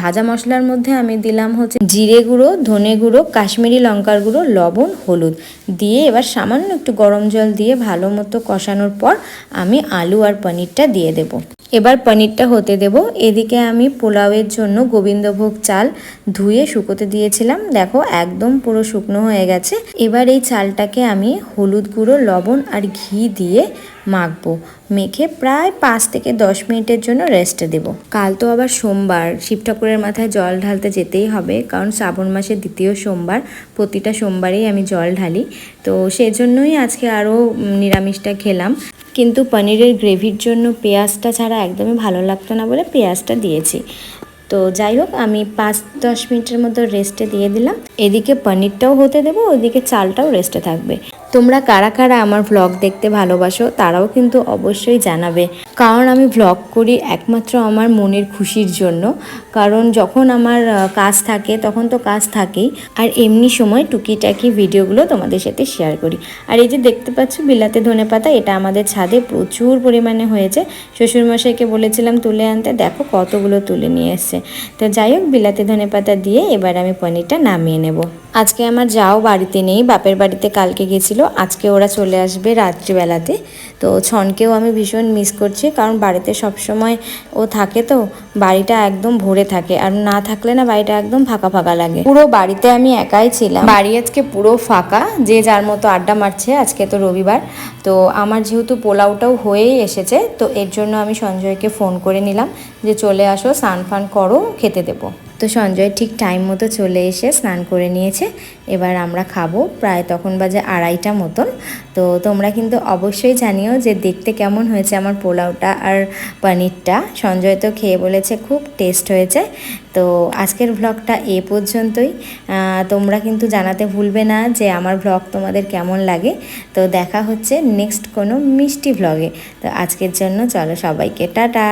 ভাজা মশলার মধ্যে আমি দিলাম হচ্ছে জিরে গুঁড়ো, ধনে গুঁড়ো, কাশ্মীরি লঙ্কার গুঁড়ো, লবণ, হলুদ দিয়ে এবার সামান্য একটু গরম জল দিয়ে ভালো মতো কষানোর পর আমি আলু আর পনিরটা দিয়ে দেব। এবার পনিরটা হতে দেব। এদিকে আমি পোলাওয়ের জন্য গোবিন্দভোগ চাল ধুয়ে শুকোতে দিয়েছিলাম, দেখো একদম পুরো শুকনো হয়ে গেছে। এবার এই চালটাকে আমি হলুদ গুঁড়ো, লবণ আর ঘি দিয়ে মাখবো, মেখে প্রায় 5 থেকে 10 মিনিটের জন্য রেস্টে দেব। কাল তো আবার সোমবার, শিব ঠাকুরের মাথায় জল ঢালতে যেতেই হবে, কারণ শ্রাবণ মাসের দ্বিতীয় সোমবার, প্রতিটা সোমবারেই আমি জল ঢালি, তো সেজন্যই আজকে আরও নিরামিষটা খেলাম। কিন্তু পনিরের গ্রেভির জন্য পেঁয়াজটা ছাড়া একদমই ভালো লাগতো না বলে পেঁয়াজটা দিয়েছি। তো যাই হোক, আমি 5-10 মিনিটের মতো রেস্টে দিয়ে দিলাম। এদিকে পনিরটাও হতে দেবো, ওইদিকে চালটাও রেস্টে থাকবে। তোমরা কারা কারা আমার ভ্লগ দেখতে ভালোবাসো তারাও কিন্তু অবশ্যই জানাবে, কারণ আমি ভ্লগ করি একমাত্র আমার মনের খুশির জন্য। কারণ যখন আমার কাজ থাকে তখন তো কাজ থাকেই, আর এমনি সময় টুকিটাকি ভিডিওগুলো তোমাদের সাথে শেয়ার করি। আর এই যে দেখতে পাচ্ছ বিলাতে ধনেপাতা, এটা আমাদের ছাদে প্রচুর পরিমাণে হয়েছে। শ্বশুরমশাইকে বলেছিলাম তুলে আনতে, দেখো কতগুলো তুলে নিয়ে এসছে। তো যাই হোক, বিলাতে ধনেপাতা দিয়ে এবার আমি পনিরটা নামিয়ে নেব। আজকে আমার যাও বাড়িতে নেই, বাপের বাড়িতে কালকে গেছিলো, আজকে ওরা চলে আসবে রাত্রিবেলাতে। তো ছনকেও আমি ভীষণ মিস করছি, কারণ বাড়িতে সবসময় ও থাকে, তো বাড়িটা একদম ভরে থাকে, আর না থাকলে না বাড়িটা একদম ফাঁকা ফাঁকা লাগে। পুরো বাড়িতে আমি একাই ছিলাম, বাড়ি আজকে পুরো ফাঁকা, যে যার মতো আড্ডা মারছে। আজকে তো রবিবার, তো আমার যেহেতু পোলাওটাও হয়েই এসেছে, তো এর জন্য আমি সঞ্জয়কে ফোন করে নিলাম যে চলে আসো, স্নান ফান করো, খেতে দেবো। তো সঞ্জয় ঠিক টাইম মতো চলে এসে স্নান করে নিয়েছে। এবার আমরা খাবো, প্রায় তখন বাজে 2:30 মতন। তো তোমরা কিন্তু অবশ্যই জানিও যে দেখতে কেমন হয়েছে আমার পোলাওটা আর পনিরটা। সঞ্জয় তো খেয়ে বলেছে খুব টেস্ট হয়েছে। তো আজকের ভ্লগটা এ পর্যন্তই। তোমরা কিন্তু জানাতে ভুলবে না যে আমার ভ্লগ তোমাদের কেমন লাগে। তো দেখা হচ্ছে নেক্সট কোনো মিষ্টি ভ্লগে। তো আজকের জন্য চলো সবাইকে টাটা।